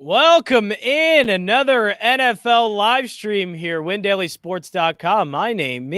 Welcome in another NFL live stream here, WinDailySports.com. My name,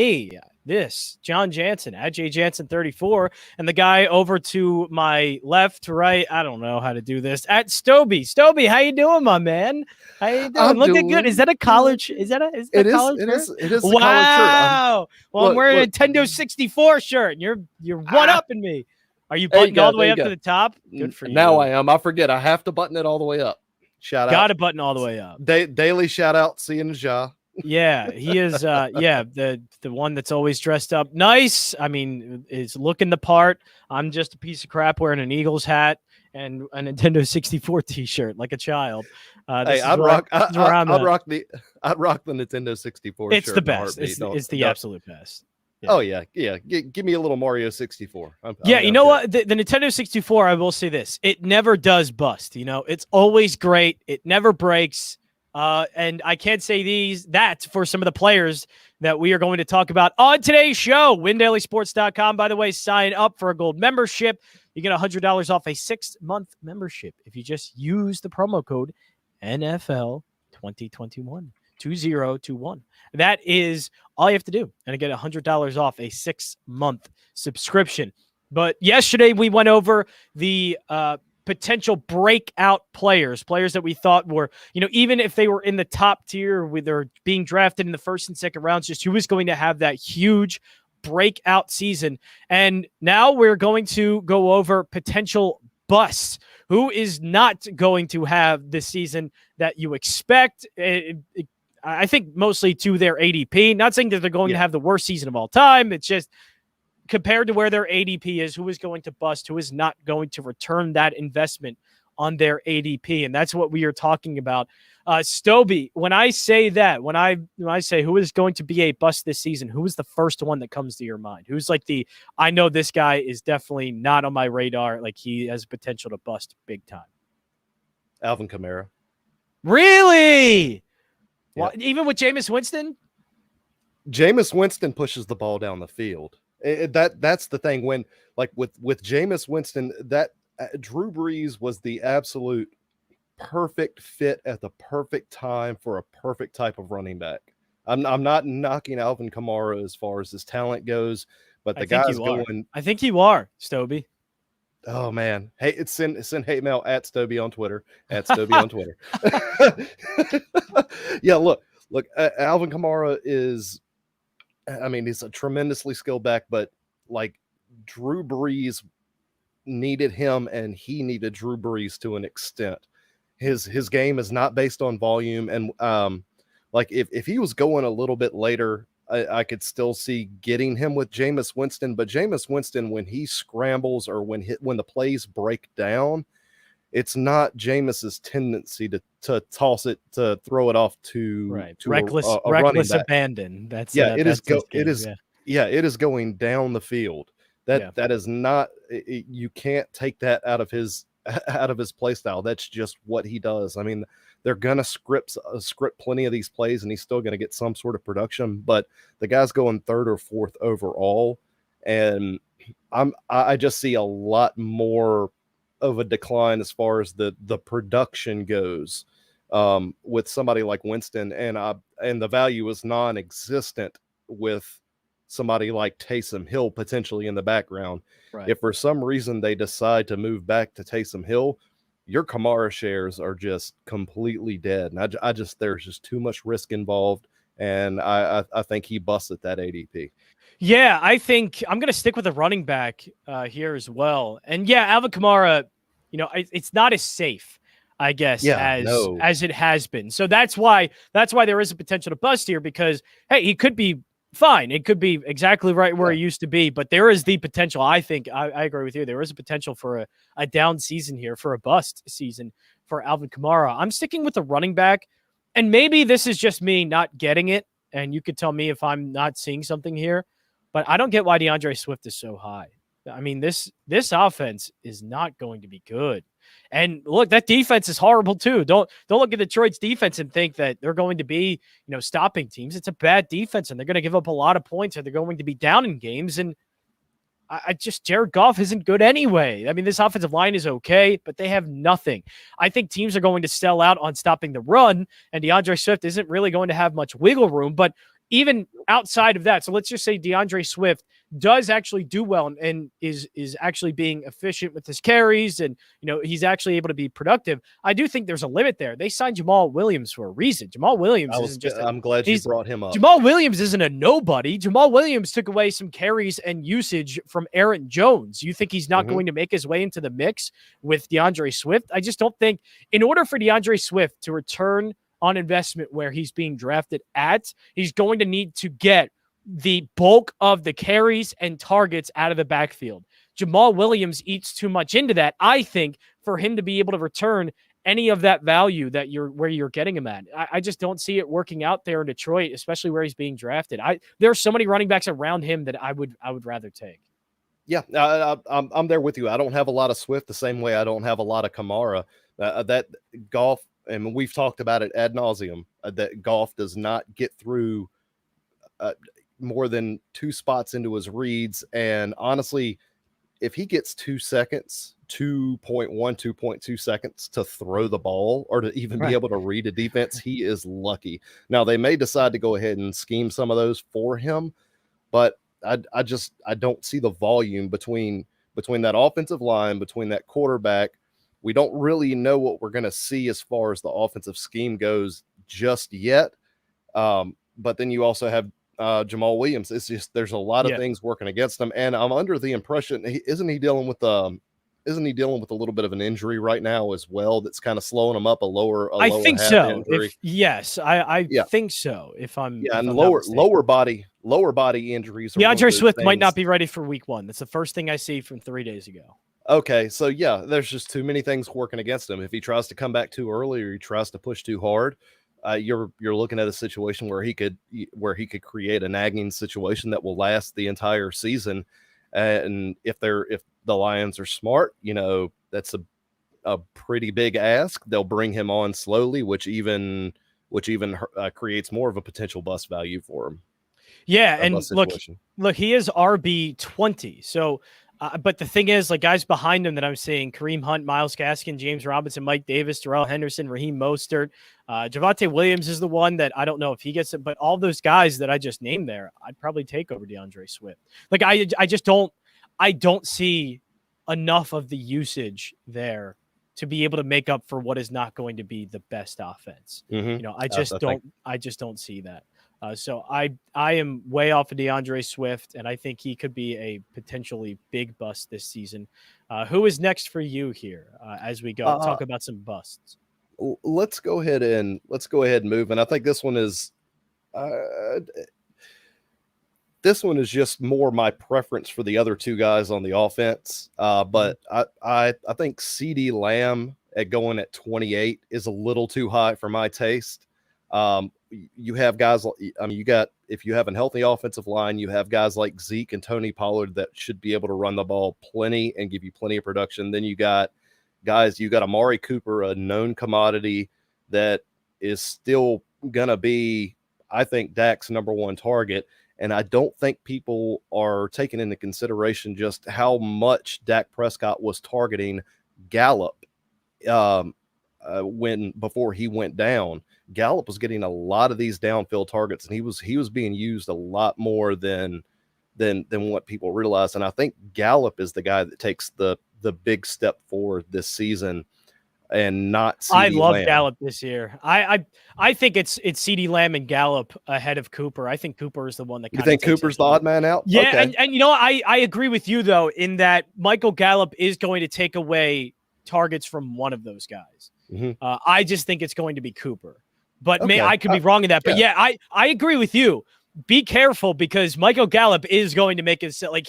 Jon Jansen, at JJansen34, and the guy over to my left to right, I don't know how to do this, at Stoweby. Stoweby, how you doing, my man? How you doing? I'm Looking good. Is that a college? Is that a college shirt? It is a wow. collared shirt. I'm wearing a Nintendo 64 shirt, and you're one-upping me. Are you buttoned all the way up to the top? Good for you. Now I am. I forget. I have to button it all the way up. Shout out. Got a button all the way up. Daily shout out, seeing Ja. Yeah, he is. The one that's always dressed up nice. I mean, is looking the part. I'm just a piece of crap wearing an Eagles hat and a Nintendo 64 T-shirt like a child. I'd rock the Nintendo 64. It's shirt the best. It's the absolute best. Yeah. Oh yeah. Give me a little Mario 64. You know what? The Nintendo 64. I will say this: it never does bust. It's always great. It never breaks. And I can't say that for some of the players that we are going to talk about on today's show. WinDailySports.com. By the way, sign up for a gold membership. You get $100 off a 6-month membership if you just use the promo code NFL 2021 2021. That is all you have to do, and I get $100 off a 6-month subscription. But yesterday we went over the potential breakout players that we thought were, even if they were in the top tier with their being drafted in the first and second rounds, just who was going to have that huge breakout season. And now we're going to go over potential busts. Who is not going to have the season that you expect? I think mostly to their ADP. Not saying that they're going to have the worst season of all time. It's just compared to where their ADP is, who is going to bust, who is not going to return that investment on their ADP. And that's what we are talking about. Stoweby, when I say that, when I say who is going to be a bust this season, who is the first one that comes to your mind? Who's like I know this guy is definitely not on my radar. Like he has potential to bust big time. Alvin Kamara. Really? Yeah. Well, even with Jameis Winston? Jameis Winston pushes the ball down the field. That's the thing. When with Jameis Winston, that Drew Brees was the absolute perfect fit at the perfect time for a perfect type of running back. I'm not knocking Alvin Kamara as far as his talent goes, but the guy's going. I think you are, Stoweby. Oh man, hey, send hate mail at Stoweby on Twitter, at Stoweby on Twitter. Yeah, look, Alvin Kamara is. I mean, he's a tremendously skilled back, but like Drew Brees needed him, and he needed Drew Brees to an extent. His game is not based on volume, and like if he was going a little bit later, I could still see getting him with Jameis Winston. But Jameis Winston, when he scrambles or when the plays break down, it's not Jameis's tendency to toss it, to throw it off to reckless abandon. It is going down the field. That is not, you can't take that out of his play style. That's just what he does. I mean, they're gonna script plenty of these plays, and he's still gonna get some sort of production. But the guy's going 3rd or 4th overall, and I just see a lot more of a decline as far as the production goes with somebody like Winston, and the value is non-existent with somebody like Taysom Hill potentially in the background. Right. If for some reason they decide to move back to Taysom Hill, your Kamara shares are just completely dead. And I just there's just too much risk involved, and I think he busts at that ADP. Yeah, I think I'm going to stick with the running back here as well. And yeah, Alvin Kamara, it's not as safe, I guess, as it has been. So that's why there is a potential to bust here, because hey, he could be fine. It could be exactly right where he used to be, but there is the potential. I think I agree with you. There is a potential for a down season here, for a bust season for Alvin Kamara. I'm sticking with the running back, and maybe this is just me not getting it, and you could tell me if I'm not seeing something here. But I don't get why DeAndre Swift is so high. I mean, this offense is not going to be good. And look, that defense is horrible too. Don't look at Detroit's defense and think that they're going to be, stopping teams. It's a bad defense, and they're going to give up a lot of points, or they're going to be down in games. And I just Jared Goff isn't good anyway. I mean, this offensive line is okay, but they have nothing. I think teams are going to sell out on stopping the run, and DeAndre Swift isn't really going to have much wiggle room. But even outside of that, so let's just say DeAndre Swift does actually do well and is actually being efficient with his carries, and he's actually able to be productive. I do think there's a limit there. They signed Jamal Williams for a reason. Jamal Williams I'm glad you brought him up. Jamal Williams isn't a nobody. Jamal Williams took away some carries and usage from Aaron Jones. You think he's not going to make his way into the mix with DeAndre Swift? I just don't think, in order for DeAndre Swift to return on investment where he's being drafted at, he's going to need to get the bulk of the carries and targets out of the backfield. Jamal Williams eats too much into that, I think, for him to be able to return any of that value that where you're getting him at. I just don't see it working out there in Detroit, especially where he's being drafted. There are so many running backs around him that I would rather take. Yeah, I'm there with you. I don't have a lot of Swift the same way I don't have a lot of Kamara. That Goff, and we've talked about it ad nauseum, that Goff does not get through more than 2 spots into his reads. And honestly, if he gets 2 seconds, 2.2 seconds to throw the ball or to even be able to read a defense, he is lucky. Now, they may decide to go ahead and scheme some of those for him, but I don't see the volume between that offensive line, between that quarterback. We don't really know what we're going to see as far as the offensive scheme goes just yet. But then you also have Jamal Williams. It's just, there's a lot of things working against him. And I'm under the impression, isn't he dealing with a little bit of an injury right now as well? That's kind of slowing him up. I think so. I think so. Lower body injuries. DeAndre Swift might not be ready for week 1. That's the first thing I see from 3 days ago. Okay. So yeah, there's just too many things working against him. If he tries to come back too early or he tries to push too hard, you're looking at a situation where he could create a nagging situation that will last the entire season. And if the Lions are smart, that's a pretty big ask. They'll bring him on slowly, which even creates more of a potential bust value for him. Yeah, and look, he is RB20. So, but the thing is, like, guys behind him that I'm seeing: Kareem Hunt, Myles Gaskin, James Robinson, Mike Davis, Darrell Henderson, Raheem Mostert, Javonte Williams is the one that I don't know if he gets it, but all those guys that I just named there, I'd probably take over DeAndre Swift. Like, I don't see enough of the usage there to be able to make up for what is not going to be the best offense. I just don't see that. So I am way off of DeAndre Swift, and I think he could be a potentially big bust this season. Who is next for you here as we go talk about some busts? Let's go ahead and move. And I think this one is just more my preference for the other 2 guys on the offense. But I think CeeDee Lamb going at 28 is a little too high for my taste. You have guys, if you have a healthy offensive line, you have guys like Zeke and Tony Pollard that should be able to run the ball plenty and give you plenty of production. Then you got Amari Cooper, a known commodity that is still going to be, I think, Dak's number 1 target. And I don't think people are taking into consideration just how much Dak Prescott was targeting Gallup before he went down. Gallup was getting a lot of these downfield targets, and he was being used a lot more than what people realize. And I think Gallup is the guy that takes the big step forward this season, and not CeeDee I love Lamb. Gallup this year. I think it's CeeDee Lamb and Gallup ahead of Cooper. I think Cooper is the one that you think Cooper's the odd man out. Yeah, okay. and I agree with you though in that Michael Gallup is going to take away targets from one of those guys. I just think it's going to be Cooper. But I could be wrong in that. But I agree with you. Be careful because Michael Gallup is going to make it like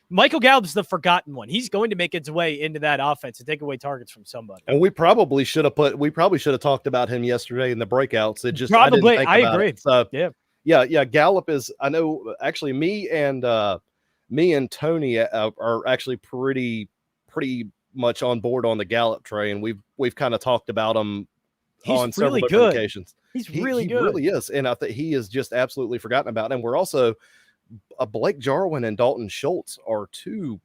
Michael Gallup's the forgotten one. He's going to make its way into that offense and take away targets from somebody. And we probably should have talked about him yesterday in the breakouts. It just I agree. So, yeah. Gallup is. I know. Actually, me and Tony are actually pretty much on board on the Gallup train. We've kind of talked about him. He's really good. Occasions. He's really good. He really is. And I think he is just absolutely forgotten about. And we're also Blake Jarwin and Dalton Schultz are two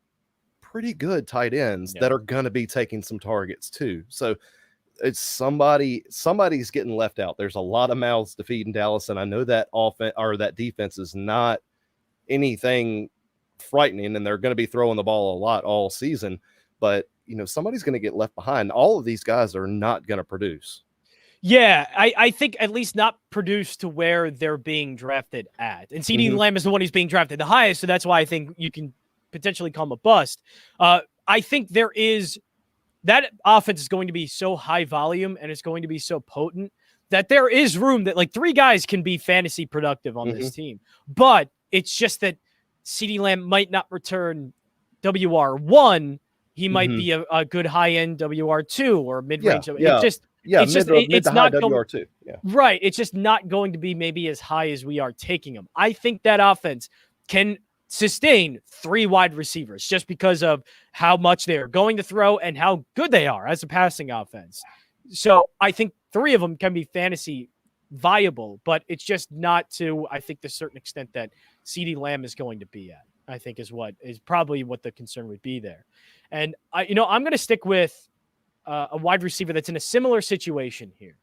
pretty good tight ends that are going to be taking some targets too. So it's somebody's getting left out. There's a lot of mouths to feed in Dallas, and I know that offense or that defense is not anything frightening, and they're going to be throwing the ball a lot all season. But somebody's going to get left behind. All of these guys are not going to produce. Yeah, I think at least not produce to where they're being drafted at. And CeeDee Lamb is the one who's being drafted the highest, so that's why I think you can potentially call him a bust. I think that offense is going to be so high volume and it's going to be so potent that there is room that like 3 guys can be fantasy productive on this team. But it's just that CeeDee Lamb might not return WR1. He might be a good high-end WR2 or mid-range. It's not WR2. Yeah. Right. It's just not going to be maybe as high as we are taking him. I think that offense can sustain 3 wide receivers just because of how much they're going to throw and how good they are as a passing offense. So I think 3 of them can be fantasy viable, but it's just not to, I think, the certain extent that CeeDee Lamb is going to be at, I think is probably what the concern would be there. And I'm going to stick with a wide receiver that's in a similar situation here.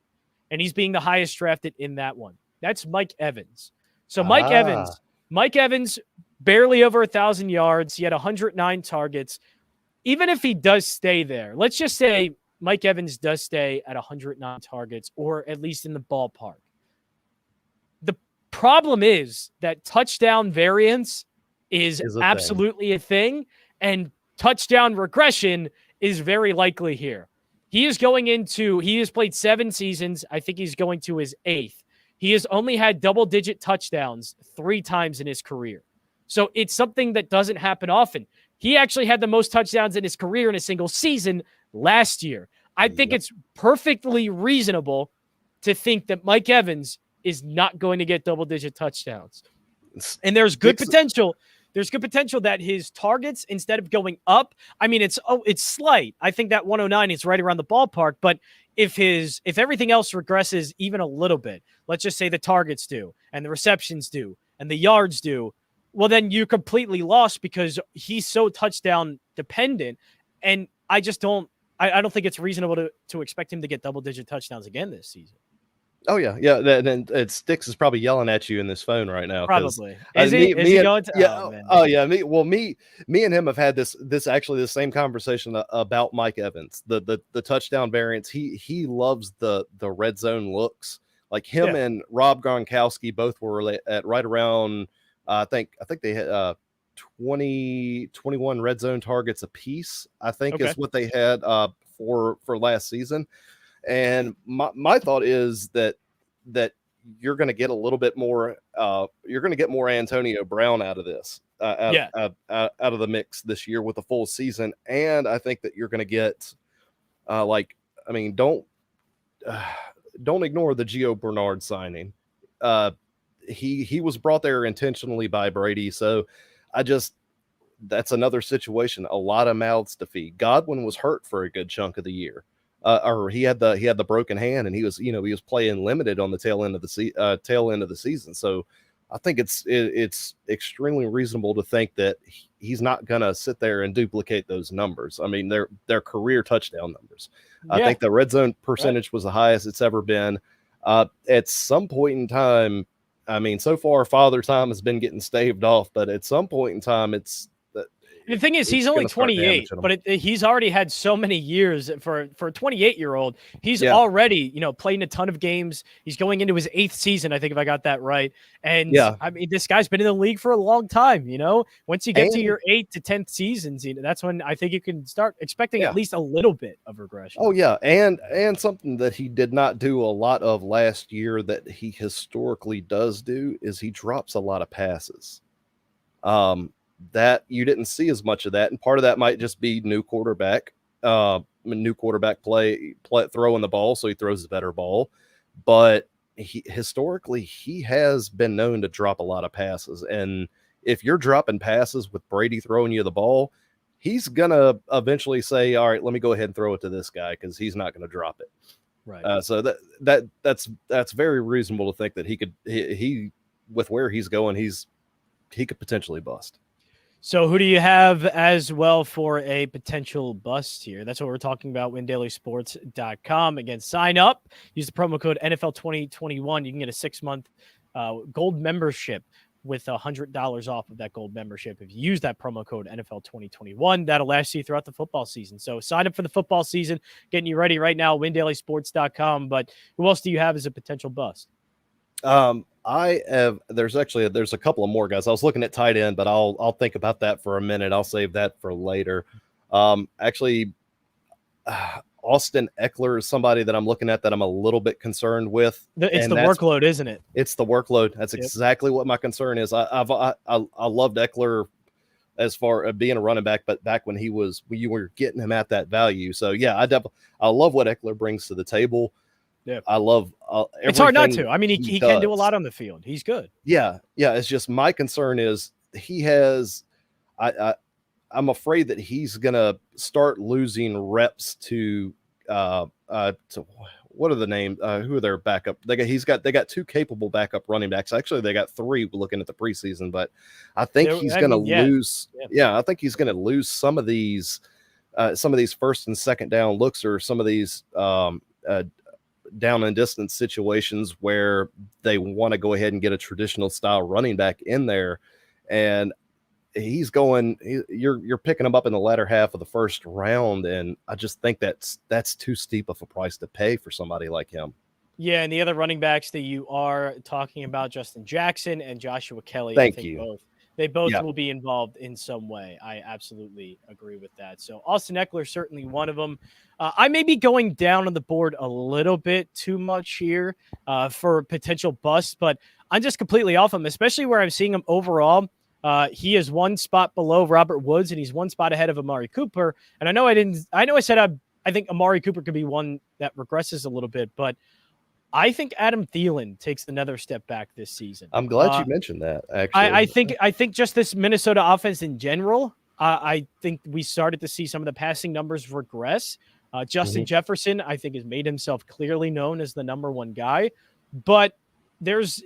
And he's being the highest drafted in that one. That's Mike Evans. So Mike Evans, barely over 1,000 yards. He had 109 targets. Even if he does stay there, let's just say Mike Evans does stay at 109 targets, or at least in the ballpark. The problem is that touchdown variance is absolutely a thing, and touchdown regression is very likely here. He has played 7 seasons. I think he's going to his 8th. He has only had double-digit touchdowns 3 times in his career. So it's something that doesn't happen often. He actually had the most touchdowns in his career in a single season last year. I think it's perfectly reasonable to think that Mike Evans is not going to get double-digit touchdowns. And there's good potential. There's good potential that his targets, instead of going up, I mean, it's slight. I think that 109 is right around the ballpark. But if everything else regresses even a little bit, let's just say the targets do, and the receptions do, and the yards do, well, then you're completely lost because he's so touchdown dependent. And I don't think it's reasonable to expect him to get double-digit touchdowns again this season. Oh yeah. Then Sticks is probably yelling at you in this phone right now. Probably. Is he going to? Yeah. Me and him have had this actually the same conversation about Mike Evans. The touchdown variance. He loves the red zone looks. Like him and Rob Gronkowski both were at right around. I think they had 21 red zone targets apiece. I think is what they had for last season. And my thought is that you're going to get a little bit more. You're going to get more Antonio Brown out of this, out of the mix this year with a full season. And I think that you're going to get, don't ignore the Gio Bernard signing. He was brought there intentionally by Brady. So that's another situation. A lot of mouths to feed. Godwin was hurt for a good chunk of the year. Or he had the broken hand, and he was playing limited on the tail end of the season. So I think it's extremely reasonable to think that he's not gonna sit there and duplicate those numbers. I mean, they're career touchdown numbers. I think the red zone percentage was the highest it's ever been. At some point in time, I mean, so far Father Time has been getting staved off, but at some point in time, the thing is, he's only 28, but he's already had so many years for a 28-year-old. He's already, playing a ton of games. He's going into his 8th season, I think, if I got that right. And I mean, this guy's been in the league for a long time. Once you get to your 8th to 10th seasons, that's when I think you can start expecting at least a little bit of regression. Oh yeah, and something that he did not do a lot of last year that he historically does do is he drops a lot of passes. That you didn't see as much of that, and part of that might just be new quarterback play throwing the ball, so he throws a better ball. But historically he has been known to drop a lot of passes, and if you're dropping passes with Brady throwing you the ball, he's gonna eventually say, "All right, let me go ahead and throw it to this guy," because he's not going to drop it. Right. So that's very reasonable to think that he with where he's going, he's potentially bust. So who do you have as well for a potential bust here? That's what we're talking about, windailysports.com. Again, sign up, use the promo code NFL2021. You can get a 6-month gold membership with $100 off of that gold membership. If you use that promo code NFL2021, that'll last you throughout the football season. So sign up for the football season, getting you ready right now, windailysports.com. But who else do you have as a potential bust? There's a couple of more guys. I was looking at tight end, but I'll think about that for a minute. I'll save that for later. Austin Eckler is somebody that I'm looking at that I'm a little bit concerned with. It's the workload, isn't it? It's the workload. That's exactly what my concern is. I loved Eckler as far as being a running back, but back when you were getting him at that value. So yeah, I love what Eckler brings to the table. Yeah, I love. It's hard not to. I mean, he can do a lot on the field. He's good. Yeah. It's just my concern is he has. I'm afraid that he's gonna start losing reps to what are the names? Who are their backup? They got 2 capable backup running backs. Actually, they got 3 looking at the preseason. But I think he's gonna lose. Yeah, I think he's gonna lose some of these first and second down looks, or some of these down and distance situations where they want to go ahead and get a traditional style running back in there, and you're picking him up in the latter half of the first round, and I just think that's too steep of a price to pay for somebody like him. Yeah, and the other running backs that you are talking about, Justin Jackson and Joshua Kelly. Thank you. They both will be involved in some way. I absolutely agree with that. So Austin Eckler, certainly one of them. I may be going down on the board a little bit too much here for potential bust, but I'm just completely off him, especially where I'm seeing him overall. He is 1 spot below Robert Woods, and he's 1 spot ahead of Amari Cooper. And I said I think Amari Cooper could be one that regresses a little bit, but I think Adam Thielen takes another step back this season. I'm glad you mentioned that. Actually, I think just this Minnesota offense in general. I think we started to see some of the passing numbers regress. Justin Jefferson, I think, has made himself clearly known as the number 1 guy, but there's,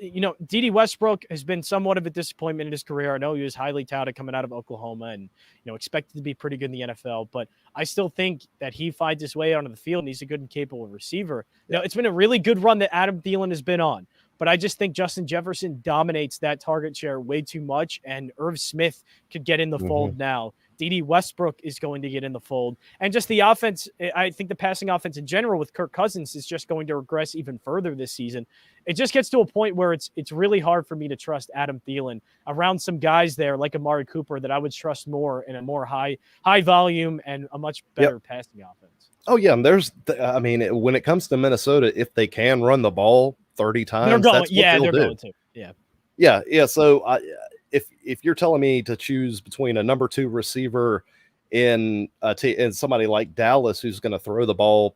Dede Westbrook has been somewhat of a disappointment in his career. I know he was highly touted coming out of Oklahoma and, expected to be pretty good in the NFL, but I still think that he finds his way onto the field and he's a good and capable receiver. It's been a really good run that Adam Thielen has been on, but I just think Justin Jefferson dominates that target share way too much, and Irv Smith could get in the fold now. Dede Westbrook is going to get in the fold. And just the offense, I think the passing offense in general with Kirk Cousins is just going to regress even further this season. It just gets to a point where it's really hard for me to trust Adam Thielen around some guys there like Amari Cooper that I would trust more in a more high volume and a much better passing offense. Oh, yeah. And when it comes to Minnesota, if they can run the ball 30 times, they're going, that's what they'll do. Going to. Yeah. So if you're telling me to choose between a number 2 receiver and somebody like Dallas who's going to throw the ball,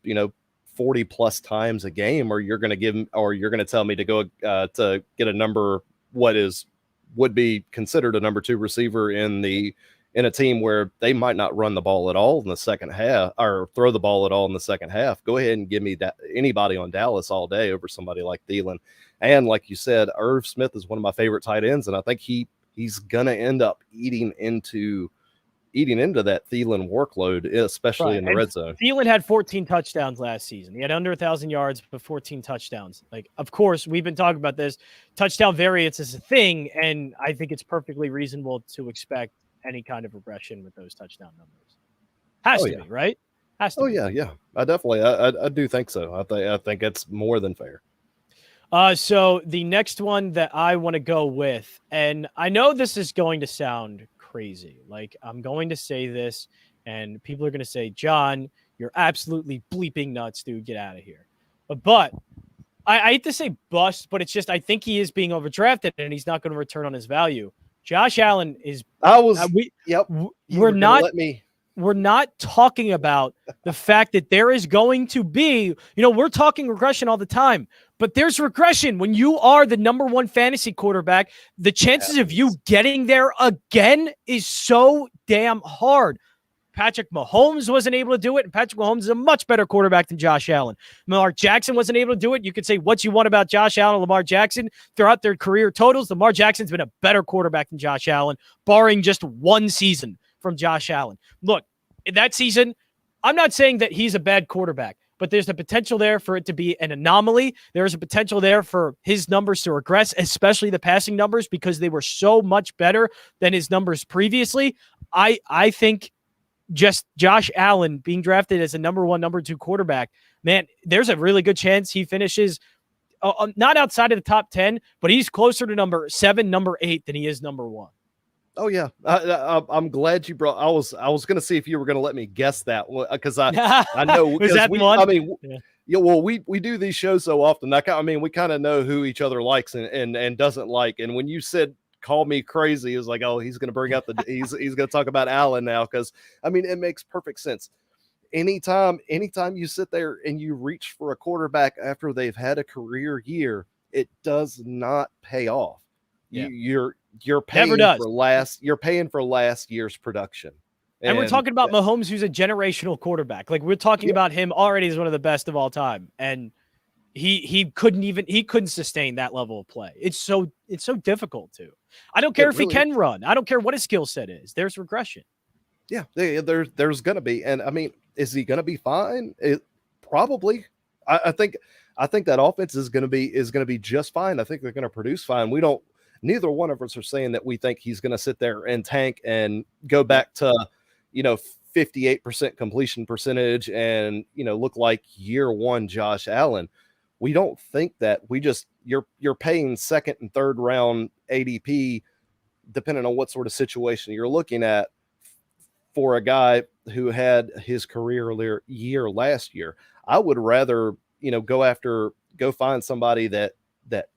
40 plus times a game, or you're going to tell me to go to get a number would be considered a number 2 receiver in a team where they might not run the ball at all in the second half or throw the ball at all in the second half, go ahead and give me anybody on Dallas all day over somebody like Thielen. And like you said, Irv Smith is one of my favorite tight ends, and I think he's gonna end up eating into that Thielen workload, especially in the red zone. Thielen had 14 touchdowns last season. He had under 1,000 yards, but 14 touchdowns. Like, of course, we've been talking about this. Touchdown variance is a thing, and I think it's perfectly reasonable to expect any kind of regression with those touchdown numbers. Has to be, right? Has to be. Yeah. I do think so. I think it's more than fair. So the next one that I want to go with, and I know this is going to sound crazy. Like, I'm going to say this, and people are going to say, John, you're absolutely bleeping nuts, dude. Get out of here. But I hate to say bust, but it's just I think he is being overdrafted, and he's not going to return on his value. Josh Allen is. We're not talking about the fact that there is going to be, we're talking regression all the time, but there's regression when you are the number 1 fantasy quarterback. The chances of you getting there again is so damn hard. Patrick Mahomes wasn't able to do it, and Patrick Mahomes is a much better quarterback than Josh Allen. Lamar Jackson wasn't able to do it. You could say what you want about Josh Allen and Lamar Jackson throughout their career totals. Lamar Jackson's been a better quarterback than Josh Allen, barring just one season from Josh Allen. Look, in that season, I'm not saying that he's a bad quarterback, but there's the potential there for it to be an anomaly. There's a potential there for his numbers to regress, especially the passing numbers, because they were so much better than his numbers previously. I think just Josh Allen being drafted as a number 1, number 2 quarterback, man, there's a really good chance he finishes not outside of the top 10, but he's closer to number 7, number 8 than he is number 1. Oh yeah, I'm glad you brought. I was going to see if you were going to let me guess that, because I know. Was that one? I mean, yeah. Well, we do these shows so often. I mean, we kind of know who each other likes and doesn't like. And when you said call me crazy, it was like, oh, he's going to bring out he's going to talk about Allen now, because I mean, it makes perfect sense. Anytime you sit there and you reach for a quarterback after they've had a career year, it does not pay off. Yeah. You're paying for last year's production. And we're talking about Mahomes, who's a generational quarterback. Like, we're talking about him already as one of the best of all time. And he couldn't sustain that level of play. It's so difficult to. I don't care if he can run. I don't care what his skill set is. There's regression. Yeah, there's going to be. And I mean, is he going to be fine? Probably. I think that offense is going to be just fine. I think they're going to produce fine. Neither one of us are saying that we think he's going to sit there and tank and go back to, 58% completion percentage and, look like year 1 Josh Allen. We don't think that. We just, you're paying 2nd and 3rd round ADP, depending on what sort of situation you're looking at, for a guy who had his career year last year. I would rather, go find somebody that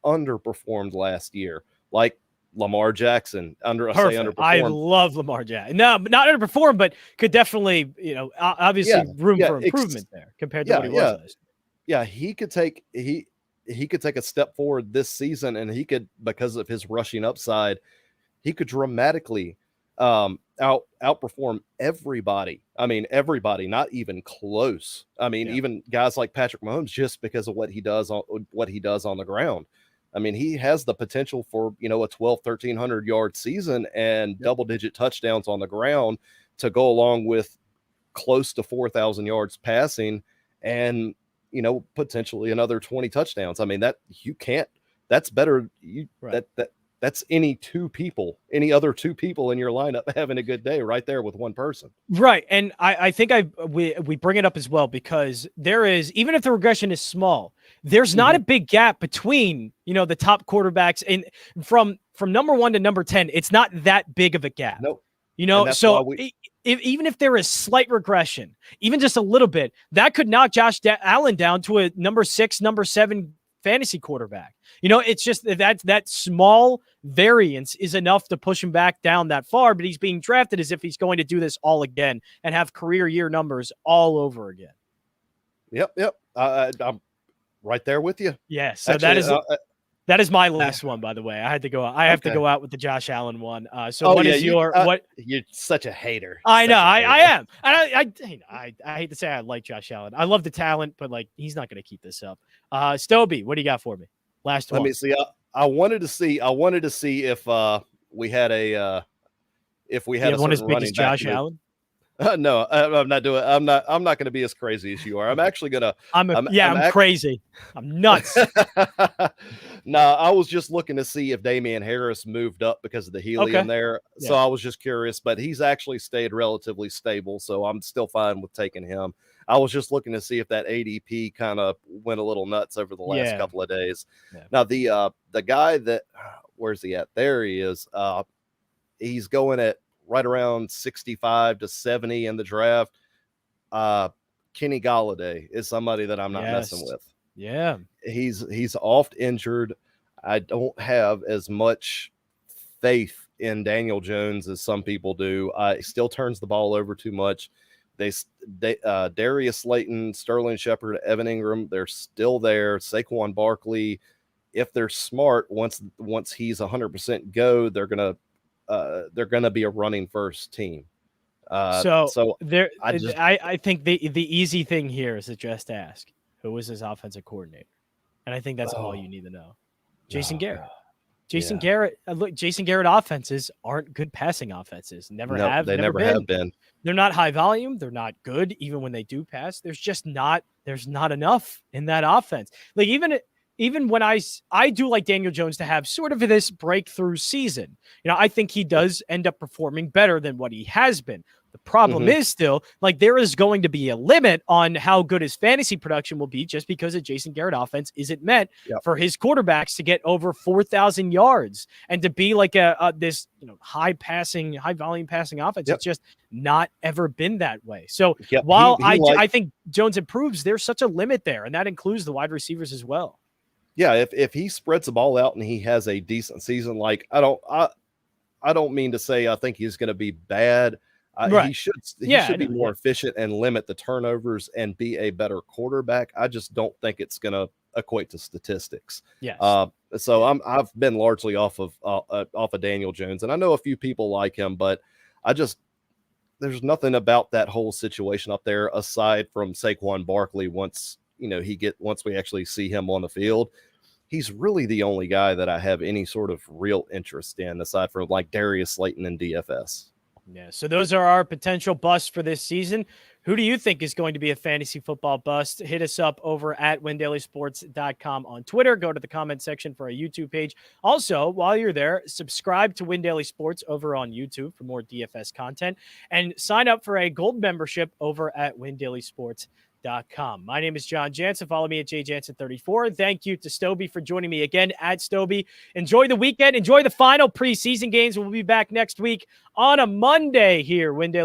underperformed last year, like Lamar Jackson. Underperformed. I love Lamar Jackson. No, not underperformed, but could definitely, obviously room for improvement there compared to what he was last year. Yeah, he could take a step forward this season, and he could, because of his rushing upside, he could dramatically outperform everybody. I mean, everybody, not even close. I mean, even guys like Patrick Mahomes, just because of what he does on the ground. I mean, he has the potential for, a 1,300 yard season and double-digit touchdowns on the ground to go along with close to 4,000 yards passing and, potentially another 20 touchdowns. I mean, that's better. That's any other 2 people in your lineup having a good day right there with one person. Right. And I think we bring it up as well, because there is, even if the regression is small, there's not a big gap between, the top quarterbacks, and from number 1 to number 10, it's not that big of a gap. Nope. So even if there is slight regression, even just a little bit, that could knock Josh Allen down to a number 6, number 7 fantasy quarterback. It's just that small variance is enough to push him back down that far, but he's being drafted as if he's going to do this all again and have career year numbers all over again. Yep. I'm right there with you. Yeah. So actually, that is my last one, by the way. I had to go out. I have to go out with the Josh Allen one. You're such a hater. I know. I am. And I hate to say I like Josh Allen. I love the talent, but he's not going to keep this up. Stoweby, what do you got for me? Last one. Let me see. I wanted to see if we had a one as big as Josh Allen. No, I'm not doing. I'm not going to be as crazy as you are. I'm actually gonna. I'm crazy. I'm nuts. No, I was just looking to see if Damian Harris moved up because of the helium there. Yeah. So I was just curious, but he's actually stayed relatively stable. So I'm still fine with taking him. I was just looking to see if that ADP kind of went a little nuts over the last couple of days. Yeah. Now the guy that, where's he at? There he is. He's going at right around 65 to 70 in the draft. Kenny Galladay is somebody that I'm not messing with. Yeah. He's oft injured. I don't have as much faith in Daniel Jones as some people do. He still turns the ball over too much. Darius Slayton, Sterling Shepard, Evan Ingram, they're still there. Saquon Barkley, if they're smart, once he's 100% go, they're gonna be a running first team. So there, I I think the easy thing here is to just ask, who was his offensive coordinator? And I think that's all you need to know. Jason Garrett. Jason Garrett. Look, Jason Garrett offenses aren't good passing offenses. Never have been. They're not high volume. They're not good. Even when they do pass, there's not enough in that offense. Like even when I do like Daniel Jones to have sort of this breakthrough season. I think he does end up performing better than what he has been. The problem is still, like, there is going to be a limit on how good his fantasy production will be just because a Jason Garrett offense isn't meant for his quarterbacks to get over 4,000 yards and to be like this high volume passing offense. It's just not ever been that way. So while I think Jones improves, there's such a limit there, and that includes the wide receivers as well. Yeah, if he spreads the ball out and he has a decent season, like I don't mean to say I think he's going to be bad. Right. He should be more efficient and limit the turnovers and be a better quarterback. I just don't think it's going to equate to statistics. Yes. So I've been largely off of Daniel Jones, and I know a few people like him, but there's nothing about that whole situation up there aside from Saquon Barkley. Once we actually see him on the field, he's really the only guy that I have any sort of real interest in aside from like Darius Slayton and DFS. Yeah, so those are our potential busts for this season. Who do you think is going to be a fantasy football bust? Hit us up over at WinDailySports.com on Twitter. Go to the comment section for our YouTube page. Also, while you're there, subscribe to Win Daily Sports over on YouTube for more DFS content and sign up for a gold membership over at WinDailySports.com. My name is Jon Jansen. Follow me at JJansen34. Thank you to Stoweby for joining me again at Stoweby. Enjoy the weekend. Enjoy the final preseason games. We'll be back next week on a Monday here. Win Daily